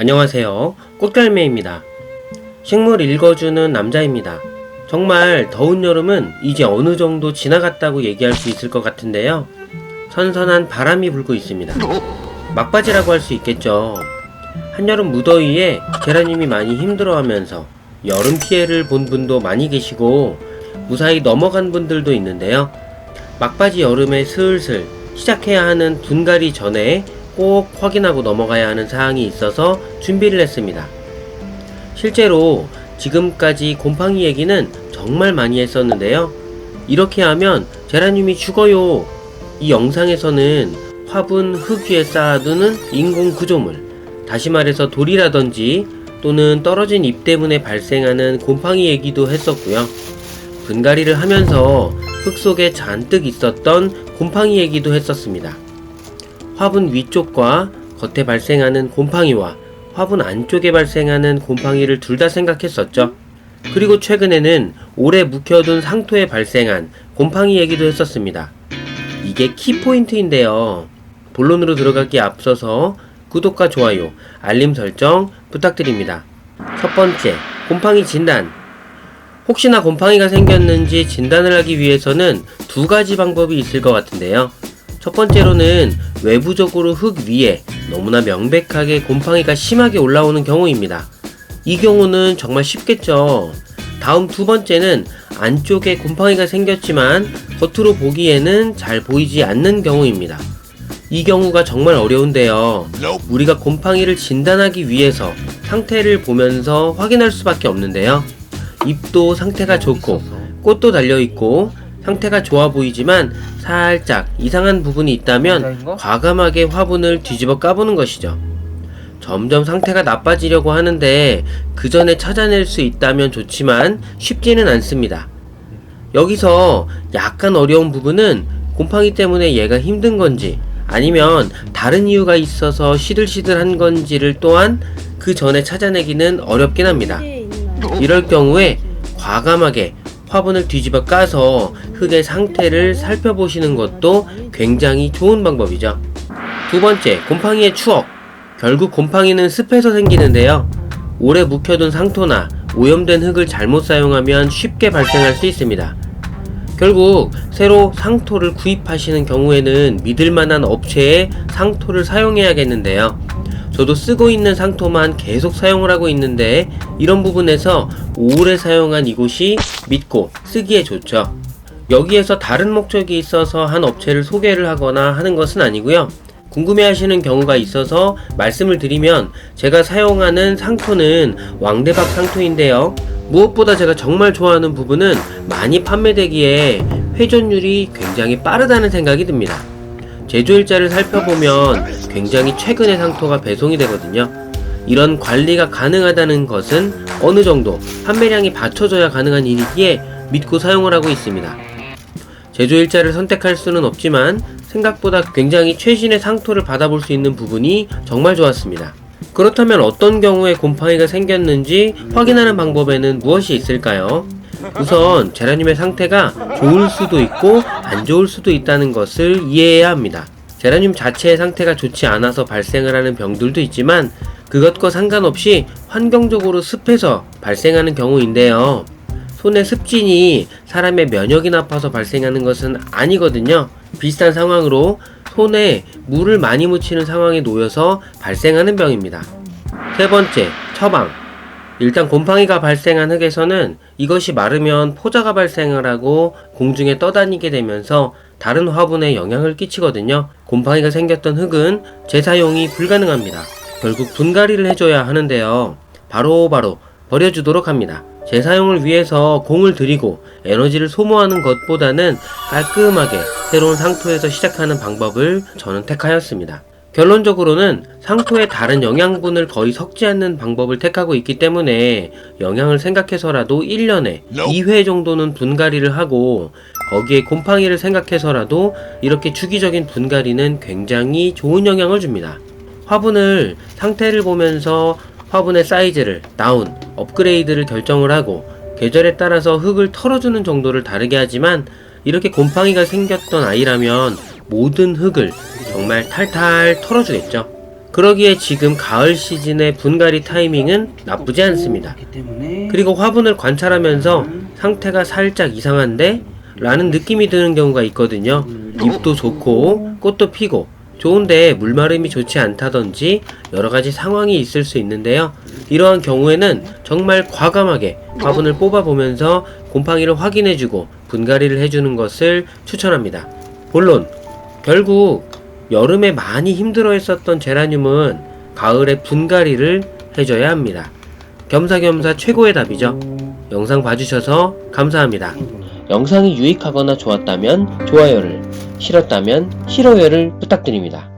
안녕하세요. 꽃갈매입니다. 식물 읽어주는 남자입니다. 정말 더운 여름은 이제 어느 정도 지나갔다고 얘기할 수 있을 것 같은데요. 선선한 바람이 불고 있습니다. 막바지라고 할 수 있겠죠. 한여름 무더위에 제라늄이 많이 힘들어하면서 여름 피해를 본 분도 많이 계시고 무사히 넘어간 분들도 있는데요. 막바지 여름에 슬슬 시작해야 하는 분갈이 전에 꼭 확인하고 넘어가야 하는 사항이 있어서 준비를 했습니다. 실제로 지금까지 곰팡이 얘기는 정말 많이 했었는데요. 이렇게 하면 제라늄이 죽어요. 이 영상에서는 화분 흙 위에 쌓아두는 인공 구조물, 다시 말해서 돌이라든지 또는 떨어진 잎 때문에 발생하는 곰팡이 얘기도 했었고요. 분갈이를 하면서 흙 속에 잔뜩 있었던 곰팡이 얘기도 했었습니다. 화분 위쪽과 겉에 발생하는 곰팡이와 화분 안쪽에 발생하는 곰팡이를 둘 다 생각했었죠. 그리고 최근에는 오래 묵혀둔 상토에 발생한 곰팡이 얘기도 했었습니다. 이게 키포인트인데요. 본론으로 들어가기에 앞서서 구독과 좋아요, 알림 설정 부탁드립니다. 첫 번째, 곰팡이 진단. 혹시나 곰팡이가 생겼는지 진단을 하기 위해서는 두 가지 방법이 있을 것 같은데요. 첫 번째로는 외부적으로 흙 위에 너무나 명백하게 곰팡이가 심하게 올라오는 경우입니다. 이 경우는 정말 쉽겠죠. 다음 두 번째는 안쪽에 곰팡이가 생겼지만 겉으로 보기에는 잘 보이지 않는 경우입니다. 이 경우가 정말 어려운데요. 우리가 곰팡이를 진단하기 위해서 상태를 보면서 확인할 수밖에 없는데요. 잎도 상태가 좋고 꽃도 달려있고 상태가 좋아 보이지만 살짝 이상한 부분이 있다면 과감하게 화분을 뒤집어 까보는 것이죠. 점점 상태가 나빠지려고 하는데 그 전에 찾아낼 수 있다면 좋지만 쉽지는 않습니다. 여기서 약간 어려운 부분은 곰팡이 때문에 얘가 힘든 건지 아니면 다른 이유가 있어서 시들시들한 건지를 또한 그 전에 찾아내기는 어렵긴 합니다. 이럴 경우에 과감하게 화분을 뒤집어 까서 흙의 상태를 살펴보시는 것도 굉장히 좋은 방법이죠. 두 번째, 곰팡이의 추억. 결국 곰팡이는 습해서 생기는데요. 오래 묵혀둔 상토나 오염된 흙을 잘못 사용하면 쉽게 발생할 수 있습니다. 결국 새로 상토를 구입하시는 경우에는 믿을만한 업체의 상토를 사용해야겠는데요. 저도 쓰고 있는 상토만 계속 사용을 하고 있는데 이런 부분에서 오래 사용한 이곳이 믿고 쓰기에 좋죠. 여기에서 다른 목적이 있어서 한 업체를 소개를 하거나 하는 것은 아니고요. 궁금해하시는 경우가 있어서 말씀을 드리면 제가 사용하는 상토는 왕대박 상토인데요. 무엇보다 제가 정말 좋아하는 부분은 많이 판매되기에 회전율이 굉장히 빠르다는 생각이 듭니다. 제조일자를 살펴보면 굉장히 최근의 상토가 배송이 되거든요. 이런 관리가 가능하다는 것은 어느 정도 판매량이 받쳐져야 가능한 일이기에 믿고 사용을 하고 있습니다. 제조일자를 선택할 수는 없지만 생각보다 굉장히 최신의 상토를 받아볼 수 있는 부분이 정말 좋았습니다. 그렇다면 어떤 경우에 곰팡이가 생겼는지 확인하는 방법에는 무엇이 있을까요? 우선 제라늄의 상태가 좋을 수도 있고 안 좋을 수도 있다는 것을 이해해야 합니다. 제라늄 자체의 상태가 좋지 않아서 발생을 하는 병들도 있지만 그것과 상관없이 환경적으로 습해서 발생하는 경우인데요. 손의 습진이 사람의 면역이 나빠서 발생하는 것은 아니거든요. 비슷한 상황으로 손에 물을 많이 묻히는 상황에 놓여서 발생하는 병입니다. 세 번째, 처방. 일단 곰팡이가 발생한 흙에서는 이것이 마르면 포자가 발생을 하고 공중에 떠다니게 되면서 다른 화분에 영향을 끼치거든요. 곰팡이가 생겼던 흙은 재사용이 불가능합니다. 결국 분갈이를 해줘야 하는데요. 바로바로 버려주도록 합니다. 재사용을 위해서 공을 들이고 에너지를 소모하는 것보다는 깔끔하게 새로운 상토에서 시작하는 방법을 저는 택하였습니다. 결론적으로는 상토에 다른 영양분을 거의 섞지 않는 방법을 택하고 있기 때문에 영양을 생각해서라도 1년에 2회 정도는 분갈이를 하고 거기에 곰팡이를 생각해서라도 이렇게 주기적인 분갈이는 굉장히 좋은 영향을 줍니다. 화분을 상태를 보면서 화분의 사이즈를 다운, 업그레이드를 결정을 하고 계절에 따라서 흙을 털어주는 정도를 다르게 하지만 이렇게 곰팡이가 생겼던 아이라면 모든 흙을 정말 탈탈 털어주겠죠. 그러기에 지금 가을 시즌의 분갈이 타이밍은 나쁘지 않습니다. 그리고 화분을 관찰하면서 상태가 살짝 이상한데? 라는 느낌이 드는 경우가 있거든요. 잎도 좋고 꽃도 피고 좋은데 물마름이 좋지 않다든지 여러가지 상황이 있을 수 있는데요. 이러한 경우에는 정말 과감하게 화분을 뽑아보면서 곰팡이를 확인해주고 분갈이를 해주는 것을 추천합니다. 본론, 결국 여름에 많이 힘들어했었던 제라늄은 가을에 분갈이를 해줘야 합니다. 겸사겸사 최고의 답이죠. 영상 봐주셔서 감사합니다. 영상이 유익하거나 좋았다면 좋아요를, 싫었다면 싫어요를 부탁드립니다.